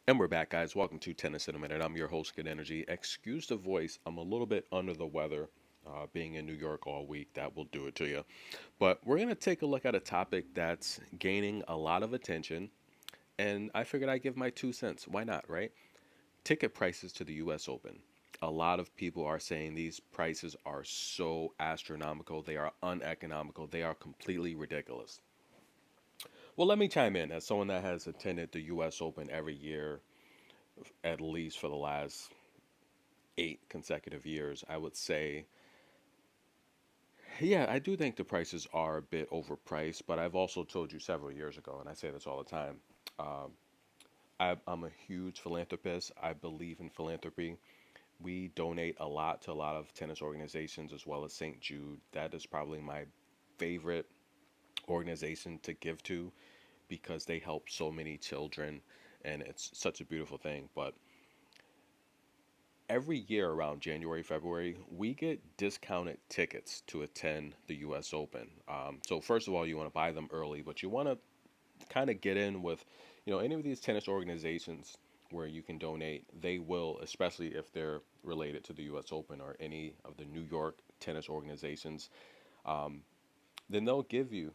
And we're back, guys. Welcome to Tennis in a Minute. I'm your host, Good Energy. Excuse the voice. I'm a little bit under the weather. Being in New York all week, that will do it to you. But we're going to take a look at a topic that's gaining a lot of attention. And I figured I'd give my 2 cents. Why not, right? Ticket prices to the U.S. Open. A lot of people are saying these prices are so astronomical. They are uneconomical. They are completely ridiculous. Well, let me chime in as someone that has attended the U.S. Open every year, at least for the last 8 consecutive years. I would say, yeah, I do think the prices are a bit overpriced, but I've also told you several years ago, and I say this all the time. Um, I'm a huge philanthropist. I believe in philanthropy. We donate a lot to a lot of tennis organizations as well as St. Jude. That is probably my favorite organization to give to because they help so many children and it's such a beautiful thing. But every year around January, February, we get discounted tickets to attend the U.S. Open. So first of all, you want to buy them early, but you want to kind of get in with, any of these tennis organizations where you can donate. They will, especially if they're related to the U.S. Open or any of the New York tennis organizations, um, then they'll give you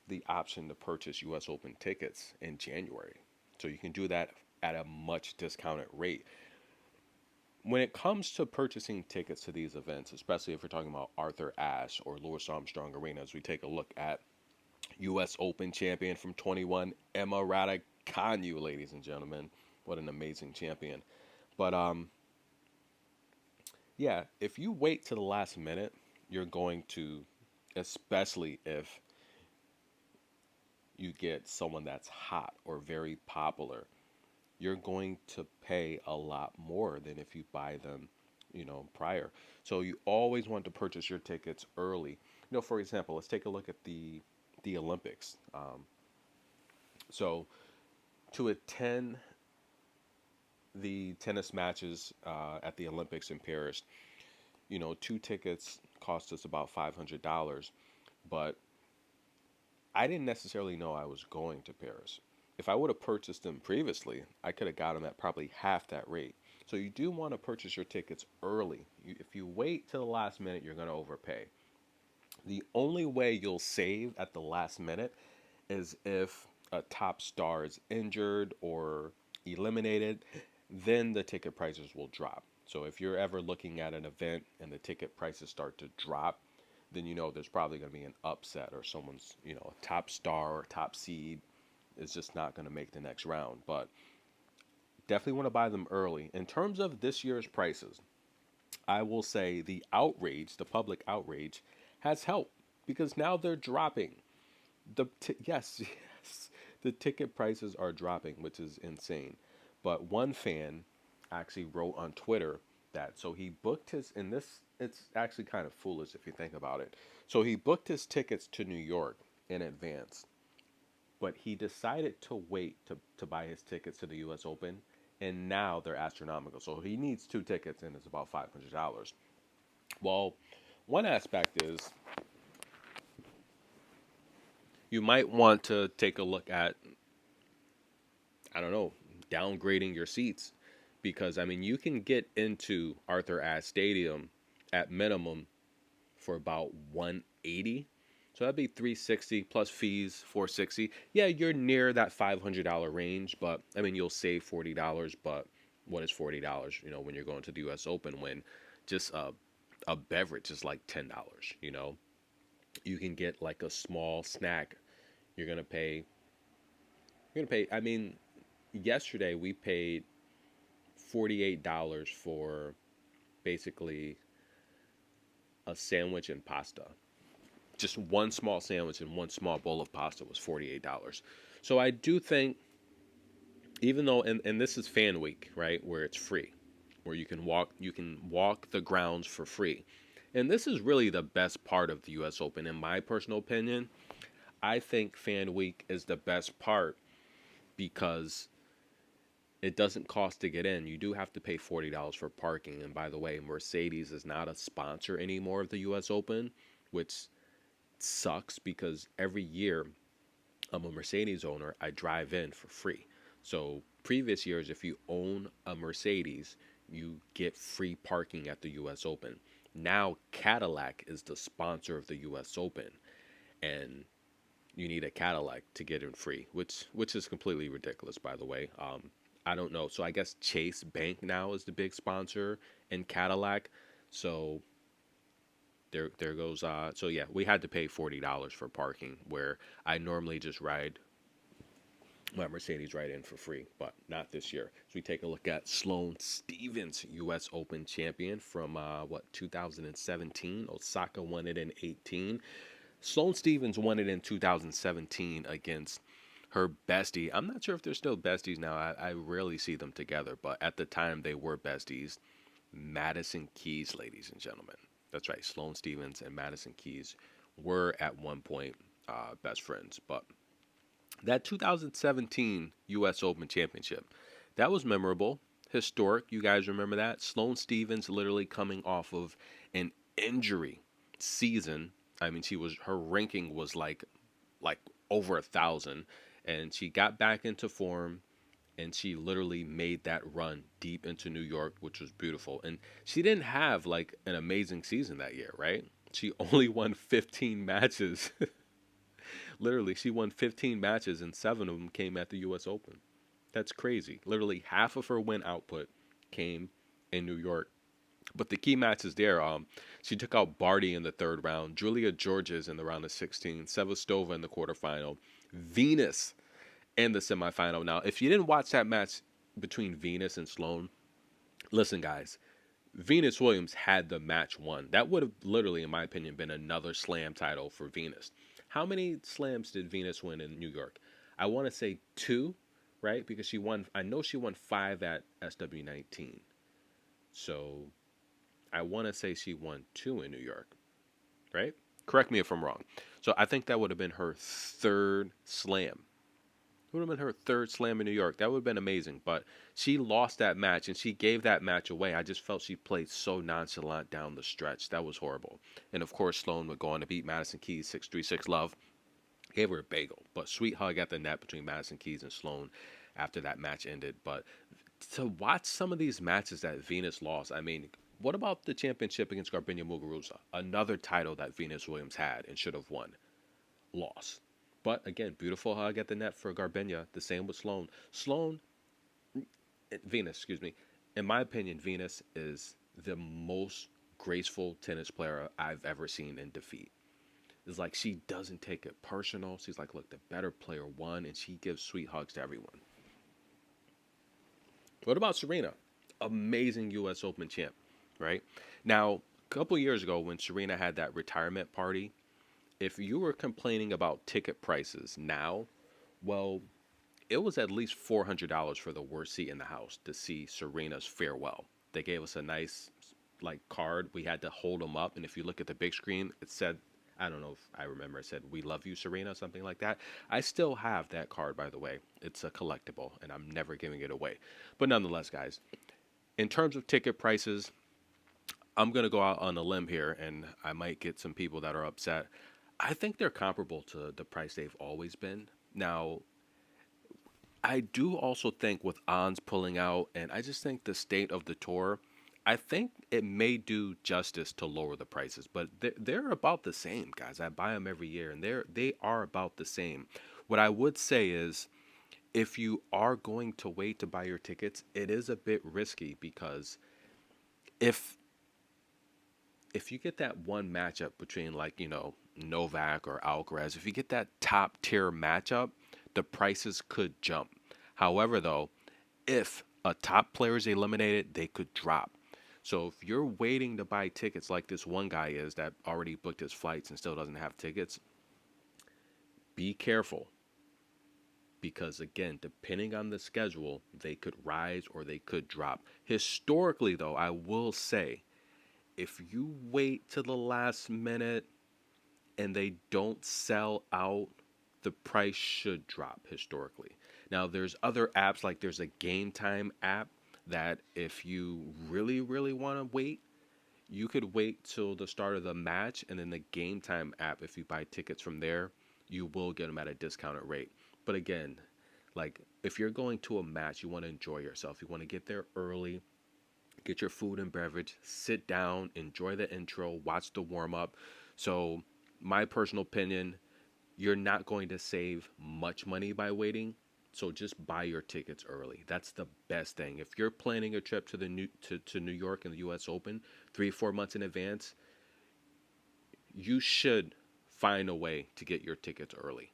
the option to purchase U.S. Open tickets in January. So you can do that at a much discounted rate. When it comes to purchasing tickets to these events, especially if we're talking about Arthur Ashe or Louis Armstrong Arena, as we take a look at U.S. Open champion from 21, Emma Raducanu, ladies and gentlemen. What an amazing champion. But yeah, if you wait to the last minute, you're going to, especially if you get someone that's hot or very popular, you're going to pay a lot more than if you buy them, prior. So you always want to purchase your tickets early. For example, let's take a look at the Olympics. So to attend the tennis matches at the Olympics in Paris, two tickets cost us about $500, but I didn't necessarily know I was going to Paris. If I would have purchased them previously, I could have got them at probably half that rate. So you do want to purchase your tickets early. If you wait till the last minute, you're going to overpay. The only way you'll save at the last minute is if a top star is injured or eliminated, then the ticket prices will drop. So if you're ever looking at an event and the ticket prices start to drop, then there's probably going to be an upset or someone's, a top star or top seed is just not going to make the next round. But definitely want to buy them early. In terms of this year's prices, I will say the outrage, the public outrage, has helped because now they're dropping. Yes, yes, the ticket prices are dropping, which is insane. But one fan actually wrote on Twitter that so he booked his and this it's actually kind of foolish if you think about it. So he booked his tickets to New York in advance, but he decided to wait to buy his tickets to the US Open and now they're astronomical. So he needs two tickets and it's about $500. Well, one aspect is you might want to take a look at, I don't know, downgrading your seats because I mean you can get into Arthur Ashe Stadium at minimum for about 180. So that'd be 360 plus fees, 460. Yeah, you're near that $500 range, but I mean you'll save $40, but what is $40, when you're going to the US Open when just a beverage is like $10. You can get like a small snack. You're going to pay I mean yesterday we paid $48 for basically a sandwich and pasta. Just one small sandwich and one small bowl of pasta was $48. So I do think, even though, and this is fan week, right, where it's free, where you can walk the grounds for free. And this is really the best part of the US Open, in my personal opinion. I think fan week is the best part because it doesn't cost to get in. You do have to pay $40 for parking. And by the way, Mercedes is not a sponsor anymore of the US Open, which sucks because every year I'm a Mercedes owner. I drive in for free. So previous years, if you own a Mercedes, you get free parking at the U.S. Open. Now Cadillac is the sponsor of the U.S. Open, and you need a Cadillac to get in free, which is completely ridiculous, by the way. I don't know. So I guess Chase Bank now is the big sponsor in Cadillac. So there goes. So yeah, we had to pay $40 for parking where I normally just ride my Mercedes right in for free, but not this year. So we take a look at Sloane Stevens, U.S. Open champion from what 2017. Osaka won it in 18. Sloane Stevens won it in 2017 against her bestie. I'm not sure if they're still besties now. I rarely see them together, but at the time they were besties. Madison Keys, ladies and gentlemen. That's right. Sloane Stevens and Madison Keys were at one point best friends. But that 2017 U.S. Open Championship, that was memorable, historic. You guys remember that? Sloane Stevens literally coming off of an injury season. I mean, her ranking was like over 1,000, and she got back into form, and she literally made that run deep into New York, which was beautiful. And she didn't have like an amazing season that year, right? She only won 15 matches. Literally, she won 15 matches, and 7 of them came at the U.S. Open. That's crazy. Literally, half of her win output came in New York. But the key matches there, she took out Barty in the third round, Julia Georges in the round of 16, Sevastova in the quarterfinal, Venus in the semifinal. Now, if you didn't watch that match between Venus and Sloane, listen, guys, Venus Williams had the match won. That would have literally, in my opinion, been another slam title for Venus. How many slams did Venus win in New York? I want to say 2, right? Because she won, I know she won 5 at SW19. So I want to say she won 2 in New York, right? Correct me if I'm wrong. So I think that would have been her third slam. It would have been her third slam in New York. That would have been amazing. But she lost that match, and she gave that match away. I just felt she played so nonchalant down the stretch. That was horrible. And of course, Sloane would go on to beat Madison Keys 6-3, 6-love. Gave her a bagel. But sweet hug at the net between Madison Keys and Sloane after that match ended. But to watch some of these matches that Venus lost, I mean, what about the championship against Garbina Muguruza? Another title that Venus Williams had and should have won. Lost. But again, beautiful hug at the net for Garbina. The same with Sloane. Venus, excuse me. In my opinion, Venus is the most graceful tennis player I've ever seen in defeat. It's like she doesn't take it personal. She's like, look, the better player won, and she gives sweet hugs to everyone. What about Serena? Amazing U.S. Open champ, right? Now, a couple years ago when Serena had that retirement party, if you were complaining about ticket prices now, well, it was at least $400 for the worst seat in the house to see Serena's farewell. They gave us a nice like card. We had to hold them up, and if you look at the big screen, it said, I don't know if I remember, it said "We love you, Serena," something like that. I still have that card, by the way. It's a collectible, and I'm never giving it away. But nonetheless, guys, in terms of ticket prices, I'm gonna go out on a limb here, and I might get some people that are upset. I think they're comparable to the price they've always been. Now, I do also think with Ons pulling out, and I just think the state of the tour, I think it may do justice to lower the prices, but they're about the same, guys. I buy them every year, and they are about the same. What I would say is, if you are going to wait to buy your tickets, it is a bit risky because if if you get that one matchup between like, Novak or Alcaraz, if you get that top tier matchup, the prices could jump. However, though, if a top player is eliminated, they could drop. So if you're waiting to buy tickets like this one guy is that already booked his flights and still doesn't have tickets, be careful because again, depending on the schedule, they could rise or they could drop. Historically, though, I will say if you wait to the last minute and they don't sell out, the price should drop historically. Now, there's other apps, like there's a Game Time app that if you really, really want to wait, you could wait till the start of the match, and then the Game Time app, if you buy tickets from there, you will get them at a discounted rate. But again, like if you're going to a match, you want to enjoy yourself. You want to get there early, get your food and beverage, sit down, enjoy the intro, watch the warm up. So, my personal opinion, you're not going to save much money by waiting. So just buy your tickets early. That's the best thing. If you're planning a trip to New York and the US Open 3 4 months in advance, you should find a way to get your tickets early.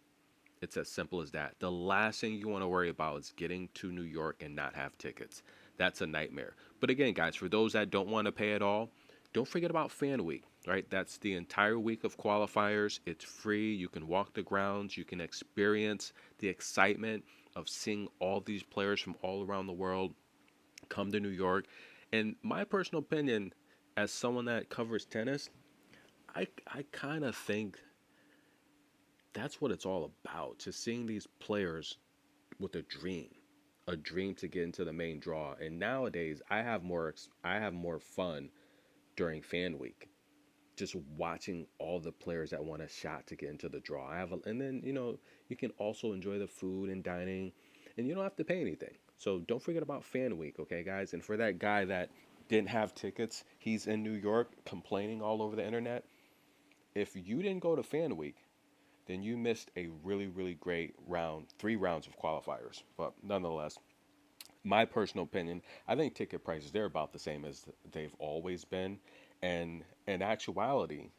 It's as simple as that. The last thing you want to worry about is getting to New York and not have tickets. That's a nightmare. But again, guys, for those that don't want to pay at all, don't forget about Fan Week, right? That's the entire week of qualifiers. It's free. You can walk the grounds. You can experience the excitement of seeing all these players from all around the world come to New York. And my personal opinion, as someone that covers tennis, I kind of think that's what it's all about. Just seeing these players with a dream to get into the main draw. And nowadays, I have more fun during Fan Week, just watching all the players that want a shot to get into the draw. And then you can also enjoy the food and dining, and you don't have to pay anything. So don't forget about Fan Week, okay, guys. And for that guy that didn't have tickets, he's in New York complaining all over the internet. If you didn't go to Fan Week, then you missed a really, really great round, 3 rounds of qualifiers. But nonetheless, my personal opinion, I think ticket prices, they're about the same as they've always been. And in actuality,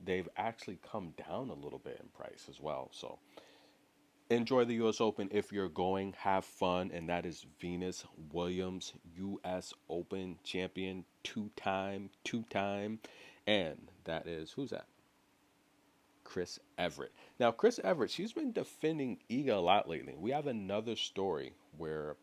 they've actually come down a little bit in price as well. So enjoy the US Open if you're going, have fun. And that is Venus Williams, US Open champion, two time. And that is, who's that? Chris Everett. Now, Chris Everett, she's been defending Iga a lot lately. We have another story where